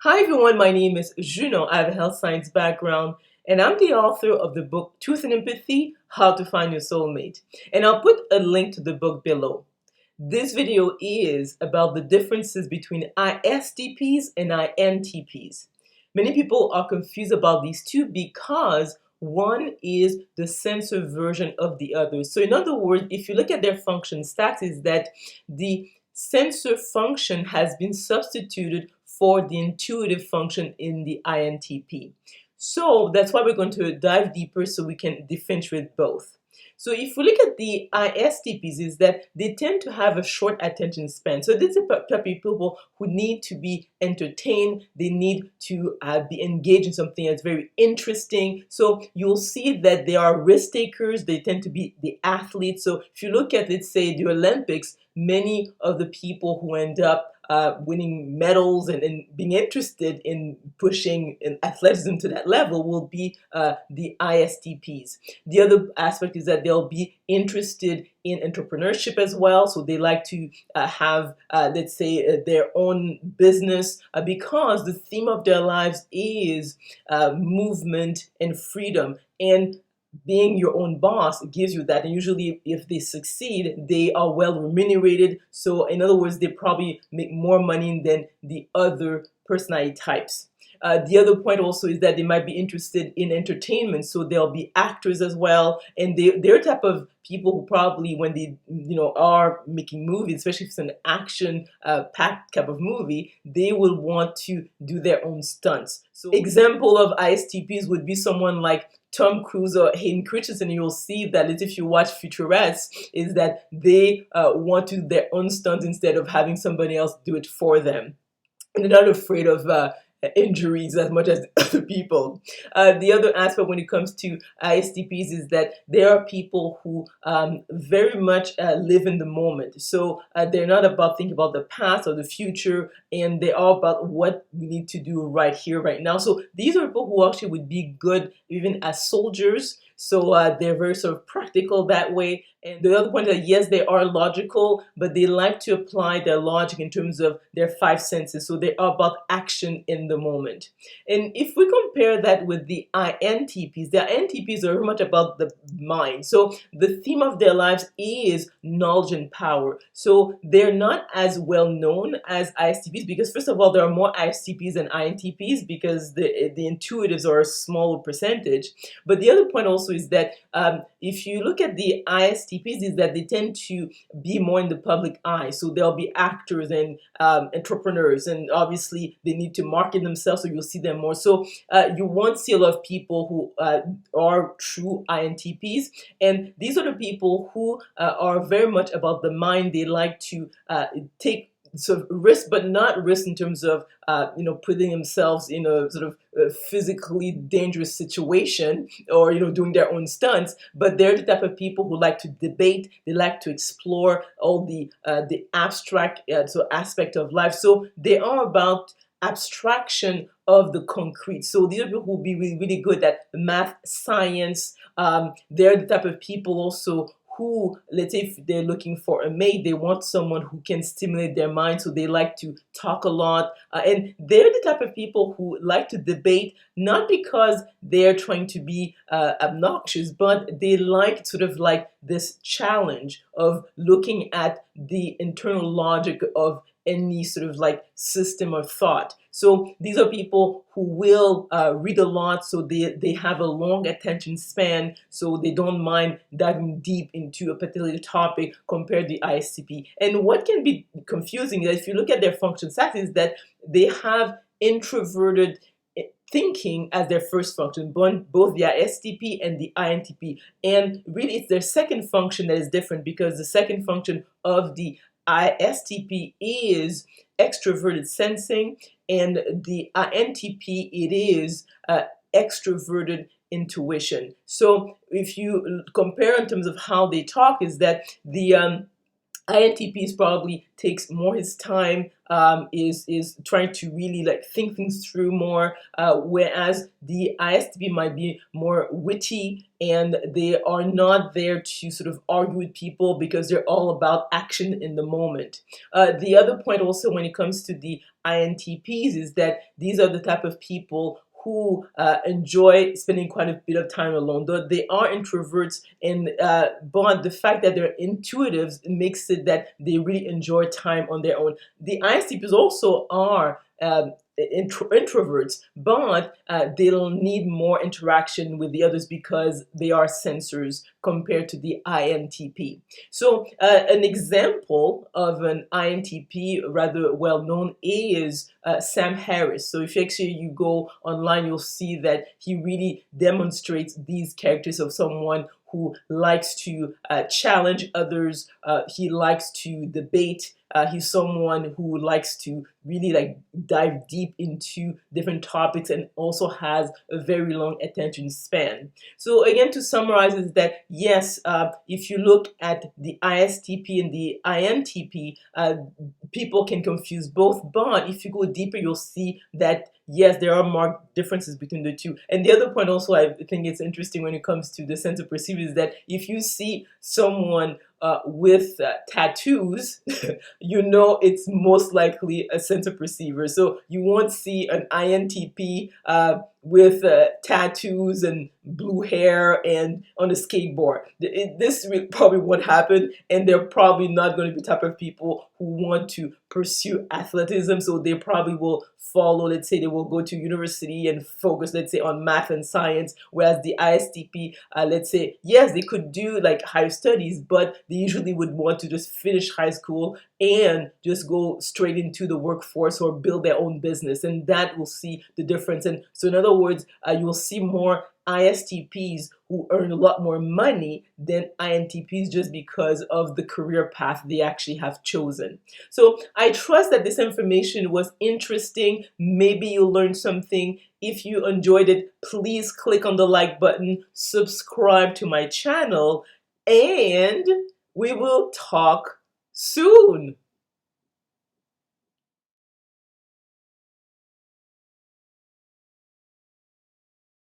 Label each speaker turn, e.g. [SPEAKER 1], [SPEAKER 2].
[SPEAKER 1] Hi everyone, my name is Junon. I have a health science background and I'm the author of the book Truth and Empathy, How to Find Your Soulmate. And I'll put a link to the book below. This video is about the differences between ISTPs and INTPs. Many people are confused about these two because one is the sensor version of the other. So in other words, if you look at their function stats, is that the sensor function has been substituted for the intuitive function in the INTP. So that's why we're going to dive deeper so we can differentiate both. So if we look at the ISTPs, is that they tend to have a short attention span. So this is the type of people who need to be entertained. They need to be engaged in something that's very interesting. So you'll see that they are risk takers. They tend to be the athletes. So if you look at, let's say, the Olympics, many of the people who end up winning medals and being interested in pushing in athleticism to that level will be the ISTPs. The other aspect is that they'll be interested in entrepreneurship as well. So they like to have, let's say, their own business because the theme of their lives is movement and freedom. And being your own boss gives you that, and usually if they succeed they are well remunerated. So in other words, they probably make more money than the other personality types. The other point also is that they might be interested in entertainment, so they'll be actors as well, and they're type of people who probably, when they are making movies, especially if it's an action packed type of movie, they will want to do their own stunts. So example of ISTPs would be someone like Tom Cruise or Hayden Christensen. You'll see that if you watch Futurettes, is that they want to do their own stunts instead of having somebody else do it for them. And they're not afraid of injuries as much as other people. The other aspect when it comes to ISTPs is that there are people who very much live in the moment. So they're not about thinking about the past or the future, and they are about what we need to do right here, right now. So these are people who actually would be good even as soldiers. So they're very sort of practical that way. And the other point is that yes, they are logical, but they like to apply their logic in terms of their five senses. So they are about action in the moment. And if we compare that with the INTPs are very much about the mind. So the theme of their lives is knowledge and power. So they're not as well known as ISTPs because, first of all, there are more ISTPs than INTPs because the intuitives are a smaller percentage. But the other point also is that if you look at the ISTPs, is that they tend to be more in the public eye. So they'll be actors and entrepreneurs, and obviously they need to market themselves, so you'll see them more. So you won't see a lot of people who are true INTPs, and these are the people who are very much about the mind. They like to take sort of risk, but not risk in terms of putting themselves in a sort of physically dangerous situation or doing their own stunts. But they're the type of people who like to debate. They like to explore all the abstract aspect of life. So they are about abstraction of the concrete. So these are people who will be really, really good at math, science. They're the type of people also who, let's say if they're looking for a mate, they want someone who can stimulate their mind, so they like to talk a lot. And they're the type of people who like to debate, not because they're trying to be obnoxious, but they like sort of like this challenge of looking at the internal logic of any sort of like system of thought. So these are people who will read a lot, so they have a long attention span, so they don't mind diving deep into a particular topic compared to the ISTP. And what can be confusing is if you look at their function stats is that they have introverted thinking as their first function, both the ISTP and the INTP. And really it's their second function that is different, because the second function of the ISTP is extroverted sensing, and the INTP, it is extroverted intuition. So if you compare in terms of how they talk, is that the INTPs probably takes more his time, is trying to really like think things through more, whereas the ISTP might be more witty and they are not there to sort of argue with people because they're all about action in the moment. The other point also when it comes to the INTPs is that these are the type of people who enjoy spending quite a bit of time alone. Though they are introverts, and but the fact that they're intuitives makes it that they really enjoy time on their own. The ISTPs also are introverts, but they'll need more interaction with the others because they are sensors compared to the INTP. So an example of an INTP, rather well known, is Sam Harris. So if you go online, you'll see that he really demonstrates these characters of someone who likes to challenge others. He likes to debate. He's someone who likes to really like dive deep into different topics and also has a very long attention span. So again, to summarize, is that yes, if you look at the ISTP and the INTP, people can confuse both, but if you go deeper, you'll see that yes, there are marked differences between the two. And the other point also I think it's interesting when it comes to the sense of perceive is that if you see someone with tattoos, you know it's most likely a sensor perceiver. So you won't see an INTP with tattoos and blue hair and on a skateboard. This probably won't happen, and they're probably not going to be the type of people who want to pursue athleticism. So they probably will follow, let's say they will go to university and focus, let's say, on math and science, whereas the ISTP, let's say, yes, they could do like higher studies, but they usually would want to just finish high school and just go straight into the workforce or build their own business, and that will see the difference. And so in other words, you will see more ISTPs who earn a lot more money than INTPs just because of the career path they actually have chosen. So I trust that this information was interesting. Maybe you learned something. If you enjoyed it, please click on the like button, subscribe to my channel, and we will talk soon.